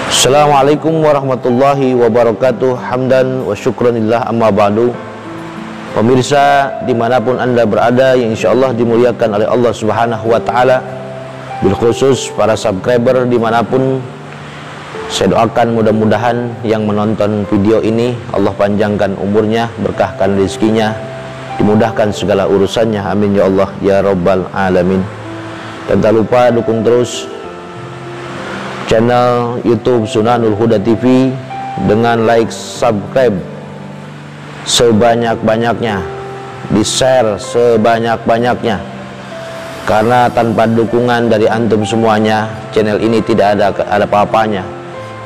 Assalamualaikum warahmatullahi wabarakatuh. Hamdan wa syukranillah, amma ba'du. Pemirsa dimanapun anda berada yang insyaallah dimuliakan oleh Allah subhanahu wa ta'ala, bil khusus para subscriber dimanapun, saya doakan mudah-mudahan yang menonton video ini Allah panjangkan umurnya, berkahkan rezekinya, dimudahkan segala urusannya, amin ya Allah ya rabbal alamin. Dan tak lupa dukung terus channel YouTube Sunanul Huda TV dengan like, subscribe sebanyak-banyaknya, di-share sebanyak-banyaknya, karena tanpa dukungan dari antum semuanya channel ini tidak ada apa-apanya.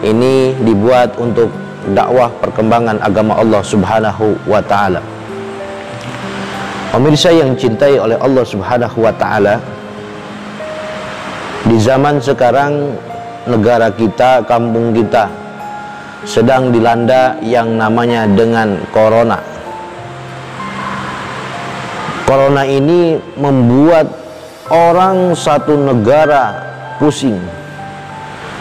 Ini dibuat untuk dakwah perkembangan agama Allah subhanahu wa ta'ala. Pemirsa yang cintai oleh Allah subhanahu wa ta'ala, di zaman sekarang negara kita, kampung kita sedang dilanda yang namanya dengan corona. Corona ini membuat orang satu negara pusing,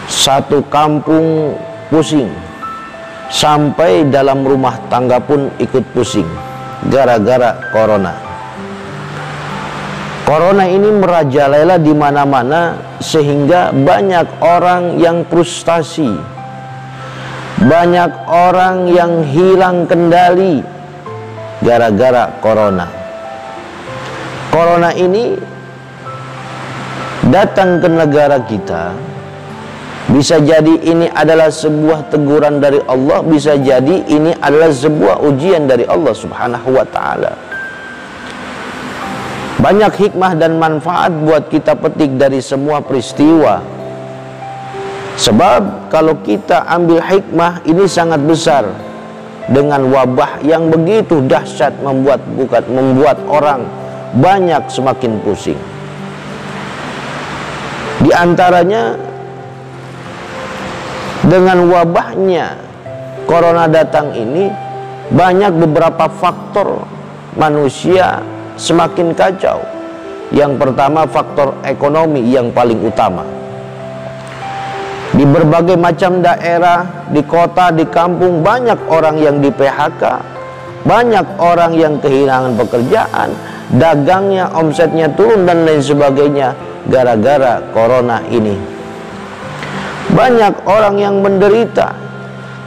satu kampung pusing, sampai dalam rumah tangga pun ikut pusing gara-gara corona. Corona ini merajalela di mana-mana sehingga banyak orang yang frustasi, banyak orang yang hilang kendali gara-gara corona. Corona ini datang ke negara kita, bisa jadi ini adalah sebuah teguran dari Allah, bisa jadi ini adalah sebuah ujian dari Allah subhanahu wa ta'ala. Banyak hikmah dan manfaat buat kita petik dari semua peristiwa. Sebab kalau kita ambil hikmah, ini sangat besar. Dengan wabah yang begitu dahsyat membuat orang banyak semakin pusing. Di antaranya, dengan wabahnya corona datang ini, banyak beberapa faktor manusia semakin kacau. Yang pertama, faktor ekonomi yang paling utama. Di berbagai macam daerah, di kota, di kampung, banyak orang yang di PHK, banyak orang yang kehilangan pekerjaan, dagangnya, omsetnya turun dan lain sebagainya gara-gara corona ini. Banyak orang yang menderita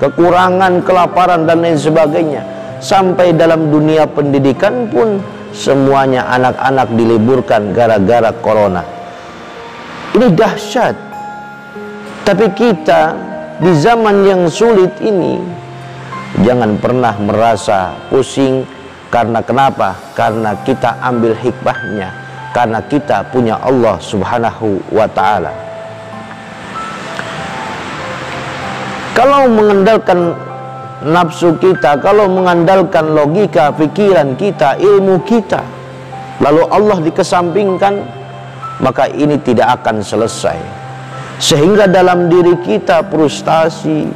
kekurangan, kelaparan dan lain sebagainya. Sampai dalam dunia pendidikan pun semuanya anak-anak diliburkan gara-gara corona. Ini dahsyat. Tapi kita di zaman yang sulit ini jangan pernah merasa pusing. Karena kenapa? Karena kita ambil hikmahnya, karena kita punya Allah subhanahu wa ta'ala. Kalau mengandalkan nafsu kita, kalau mengandalkan logika, pikiran kita, ilmu kita, lalu Allah dikesampingkan, maka ini tidak akan selesai. Sehingga dalam diri kita frustasi,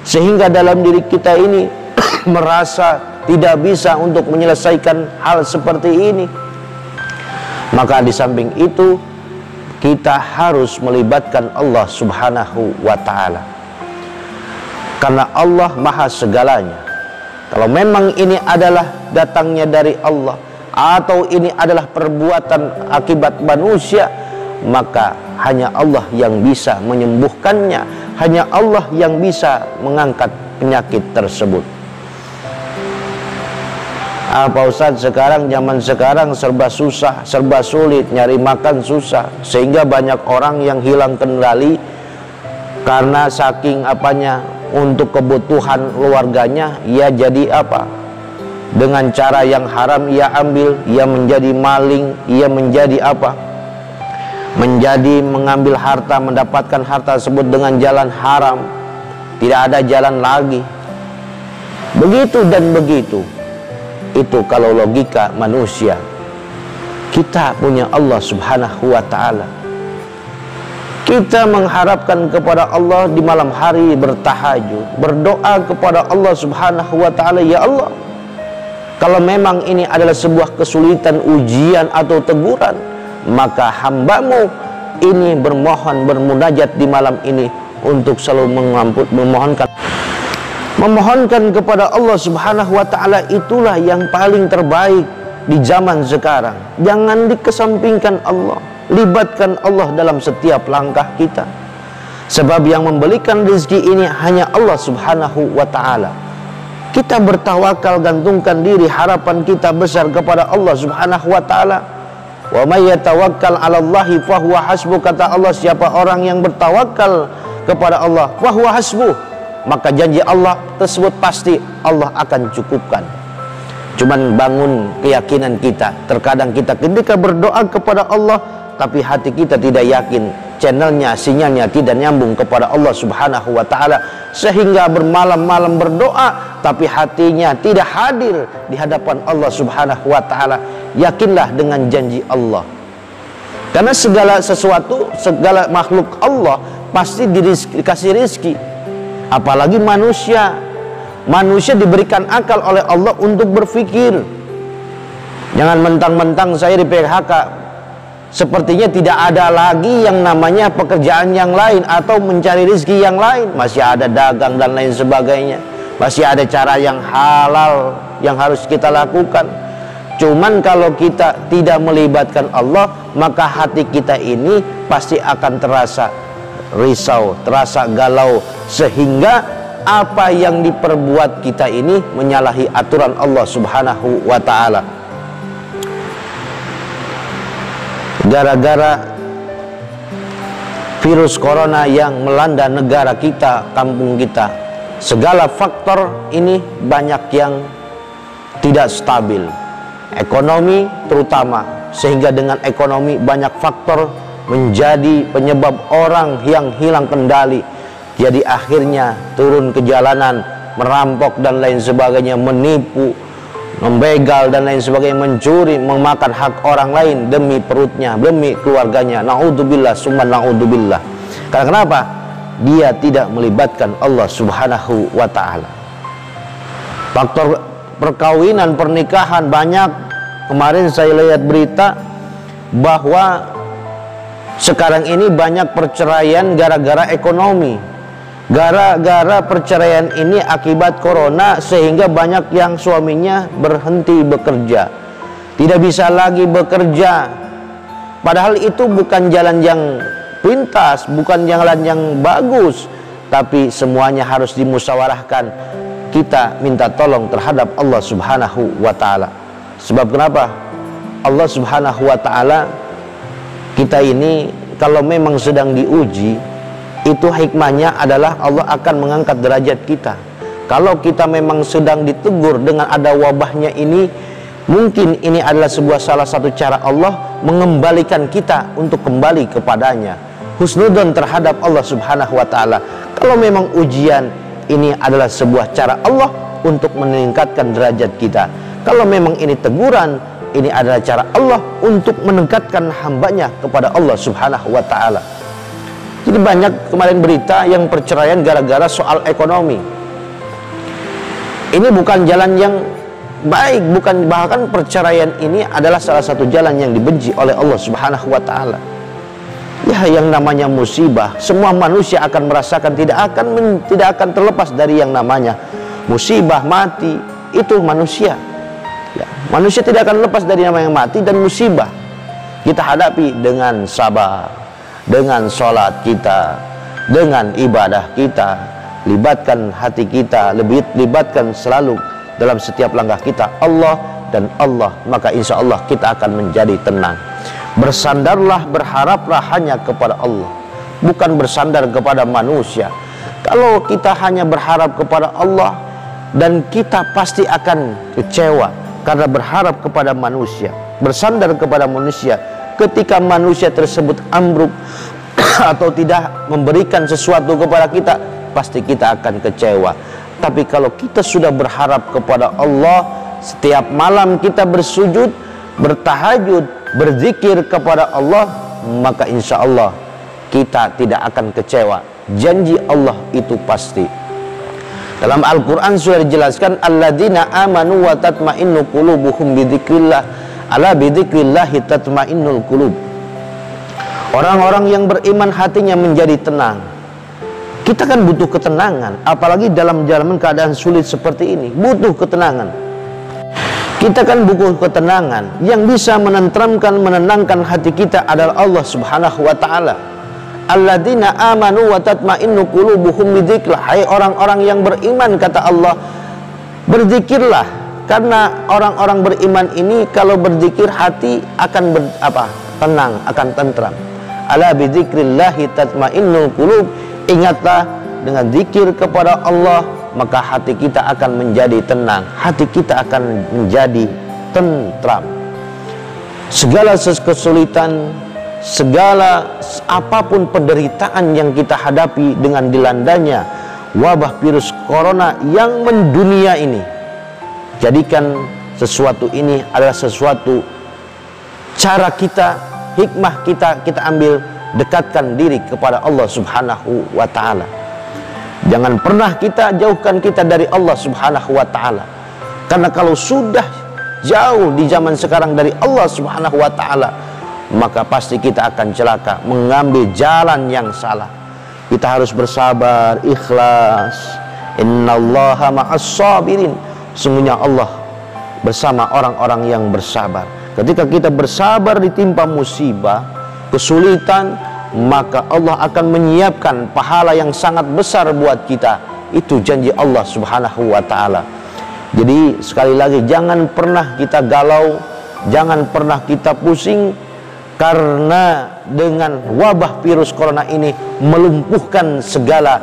sehingga dalam diri kita ini merasa tidak bisa untuk menyelesaikan hal seperti ini. Maka di samping itu, kita harus melibatkan Allah subhanahu wa ta'ala. Karena Allah maha segalanya. Kalau memang ini adalah datangnya dari Allah, atau ini adalah perbuatan akibat manusia, maka hanya Allah yang bisa menyembuhkannya, hanya Allah yang bisa mengangkat penyakit tersebut. Pak Ustadz, sekarang zaman sekarang serba susah, serba sulit, nyari makan susah, sehingga banyak orang yang hilang kendali karena saking apanya, untuk kebutuhan keluarganya ia jadi apa? Dengan cara yang haram ia ambil, ia menjadi maling, ia menjadi apa? Menjadi mengambil harta, mendapatkan harta tersebut dengan jalan haram. Tidak ada jalan lagi. Begitu dan begitu. Itu kalau logika manusia. Kita punya Allah subhanahu wa ta'ala. Kita mengharapkan kepada Allah di malam hari bertahajud, berdoa kepada Allah subhanahu wa ta'ala, ya Allah, Kalau memang ini adalah sebuah kesulitan, ujian atau teguran, maka hambamu ini bermohon, bermunajat di malam ini untuk selalu memohonkan kepada Allah Subhanahu wa ta'ala. Itulah yang paling terbaik di zaman sekarang. Jangan dikesampingkan Allah, libatkan Allah dalam setiap langkah kita, sebab yang memberikan rezeki ini hanya Allah Subhanahu wa ta'ala. Kita bertawakal, gantungkan diri, harapan kita besar kepada Allah Subhanahu wa ta'ala. Wa may yatawakkal 'alallahi fahuwa hasbuh, kata Allah, siapa orang yang bertawakal kepada Allah, fahuwa hasbuh, maka janji Allah tersebut pasti Allah akan cukupkan. Cuman bangun keyakinan kita. Terkadang kita ketika berdoa kepada Allah, tapi hati kita tidak yakin, channelnya, sinyalnya tidak nyambung kepada Allah Subhanahu wa ta'ala, sehingga bermalam-malam berdoa tapi hatinya tidak hadir di hadapan Allah Subhanahu wa ta'ala. Yakinlah dengan janji Allah, karena segala sesuatu, segala makhluk Allah pasti dikasih rizki. Apalagi manusia. Manusia diberikan akal oleh Allah untuk berpikir. Jangan mentang-mentang saya di PHK, sepertinya tidak ada lagi yang namanya pekerjaan yang lain atau mencari rezeki yang lain. Masih ada dagang dan lain sebagainya. Masih ada cara yang halal yang harus kita lakukan. Cuman kalau kita tidak melibatkan Allah, maka hati kita ini pasti akan terasa risau, terasa galau, sehingga apa yang diperbuat kita ini menyalahi aturan Allah Subhanahu wa ta'ala. Gara-gara virus corona yang melanda negara kita, kampung kita, segala faktor ini banyak yang tidak stabil. Ekonomi terutama, sehingga dengan ekonomi banyak faktor menjadi penyebab orang yang hilang kendali. Jadi akhirnya turun ke jalanan, merampok dan lain sebagainya, menipu, membegal dan lain sebagainya, mencuri, memakan hak orang lain demi perutnya, demi keluarganya. Na'udzubillah, summa na'udzubillah. Karena kenapa? Dia tidak melibatkan Allah Subhanahu wa ta'ala. Faktor perkawinan, pernikahan banyak. Kemarin saya lihat berita bahwa sekarang ini banyak perceraian gara-gara ekonomi. Gara-gara perceraian ini akibat corona, sehingga banyak yang suaminya berhenti bekerja, tidak bisa lagi bekerja. Padahal itu bukan jalan yang pintas, bukan jalan yang bagus, tapi semuanya harus dimusyawarahkan. Kita minta tolong terhadap Allah Subhanahu wa ta'ala. Sebab kenapa? Allah Subhanahu wa ta'ala, kita ini kalau memang sedang diuji, itu hikmahnya adalah Allah akan mengangkat derajat kita. Kalau kita memang sedang ditegur dengan ada wabahnya ini, mungkin ini adalah salah satu cara Allah mengembalikan kita untuk kembali kepadanya. Husnudzon terhadap Allah Subhanahu wa ta'ala. Kalau memang ujian ini adalah sebuah cara Allah untuk meningkatkan derajat kita. Kalau memang ini teguran, ini adalah cara Allah untuk meningkatkan hambanya kepada Allah Subhanahu wa ta'ala. Jadi banyak kemarin berita yang perceraian gara-gara soal ekonomi. Ini bukan jalan yang baik, bahkan perceraian ini adalah salah satu jalan yang dibenci oleh Allah Subhanahu wa ta'ala. Ya, yang namanya musibah, semua manusia akan merasakan, tidak akan terlepas dari yang namanya musibah, mati. Itu manusia. Ya, manusia tidak akan lepas dari namanya mati dan musibah. Kita hadapi dengan sabar, dengan sholat kita, dengan ibadah kita, libatkan hati kita, libatkan selalu dalam setiap langkah kita Allah dan Allah, maka insya Allah kita akan menjadi tenang. Bersandarlah, berharaplah hanya kepada Allah, bukan bersandar kepada manusia. Kalau kita hanya berharap kepada Allah, dan kita pasti akan kecewa karena berharap kepada manusia, bersandar kepada manusia. Ketika manusia tersebut ambruk atau tidak memberikan sesuatu kepada kita, pasti kita akan kecewa. Tapi kalau kita sudah berharap kepada Allah, setiap malam kita bersujud, bertahajud, berzikir kepada Allah, maka insya Allah kita tidak akan kecewa. Janji Allah itu pasti. Dalam Al-Quran sudah dijelaskan, alladzina amanu wa tatma'innu qulubuhum bidzikrillah, ala bidzikrillahi tatma'innul qulub. Orang-orang yang beriman hatinya menjadi tenang. Kita kan butuh ketenangan, apalagi dalam zaman keadaan sulit seperti ini, butuh ketenangan. Kita kan butuh ketenangan. Yang bisa menenteramkan, menenangkan hati kita adalah Allah Subhanahu wa ta'ala. Alladzina amanu wa tatma'innu qulubuhum bidzikrillah. Hai orang-orang yang beriman, kata Allah, berzikirlah. Karena orang-orang beriman ini kalau berzikir hati akan tenang, akan tentram. Ala bidzikrillahi tatma'innul qulub. Ingatlah, dengan zikir kepada Allah maka hati kita akan menjadi tenang, hati kita akan menjadi tentram. Segala kesulitan, segala apapun penderitaan yang kita hadapi dengan dilandanya wabah virus corona yang mendunia ini, jadikan sesuatu ini adalah sesuatu cara kita, hikmah kita ambil, dekatkan diri kepada Allah Subhanahu wa ta'ala. Jangan pernah kita jauhkan kita dari Allah Subhanahu wa ta'ala. Karena kalau sudah jauh di zaman sekarang dari Allah Subhanahu wa ta'ala, maka pasti kita akan celaka, mengambil jalan yang salah. Kita harus bersabar, ikhlas. Innallaha ma'as sabirin. Sungguhnya Allah bersama orang-orang yang bersabar. Ketika kita bersabar ditimpa musibah, kesulitan, maka Allah akan menyiapkan pahala yang sangat besar buat kita. Itu janji Allah Subhanahu wa ta'ala. Jadi sekali lagi, jangan pernah kita galau, jangan pernah kita pusing, karena dengan wabah virus corona ini melumpuhkan segala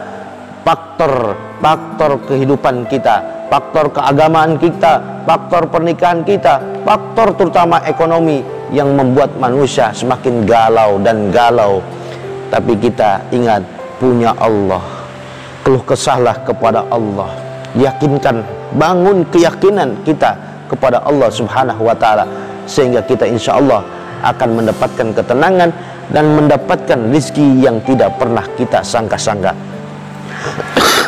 faktor kehidupan kita, faktor keagamaan kita, faktor pernikahan kita, faktor terutama ekonomi yang membuat manusia semakin galau dan galau. Tapi kita ingat, punya Allah, keluh kesahlah kepada Allah, yakinkan, bangun keyakinan kita kepada Allah Subhanahu wa ta'ala, sehingga kita insya Allah akan mendapatkan ketenangan dan mendapatkan rezeki yang tidak pernah kita sangka-sangka.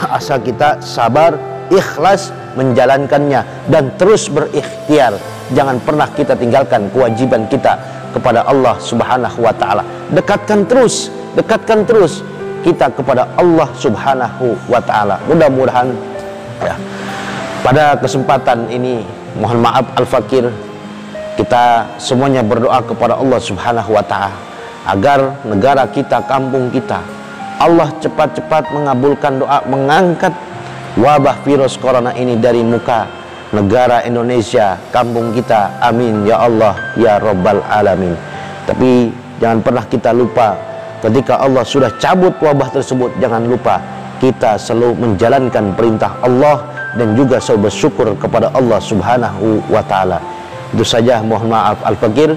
Asal kita sabar, ikhlas menjalankannya, dan terus berikhtiar. Jangan pernah kita tinggalkan kewajiban kita kepada Allah Subhanahu wa ta'ala. Dekatkan terus kita kepada Allah Subhanahu wa ta'ala. Mudah-mudahan ya, pada kesempatan ini, mohon maaf al-fakir, kita semuanya berdoa kepada Allah Subhanahu wa ta'ala agar negara kita, kampung kita, Allah cepat-cepat mengabulkan doa, mengangkat wabah virus corona ini dari muka negara Indonesia, kampung kita. Amin ya Allah ya Rabbal Alamin. Tapi jangan pernah kita lupa, ketika Allah sudah cabut wabah tersebut, jangan lupa kita selalu menjalankan perintah Allah dan juga selalu bersyukur kepada Allah Subhanahu wa ta'ala. Itu saja, mohon maaf al-fakir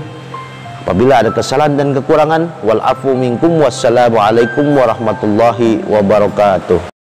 apabila ada kesalahan dan kekurangan. Wal afu minkum, wassalamu alaikum warahmatullahi wabarakatuh.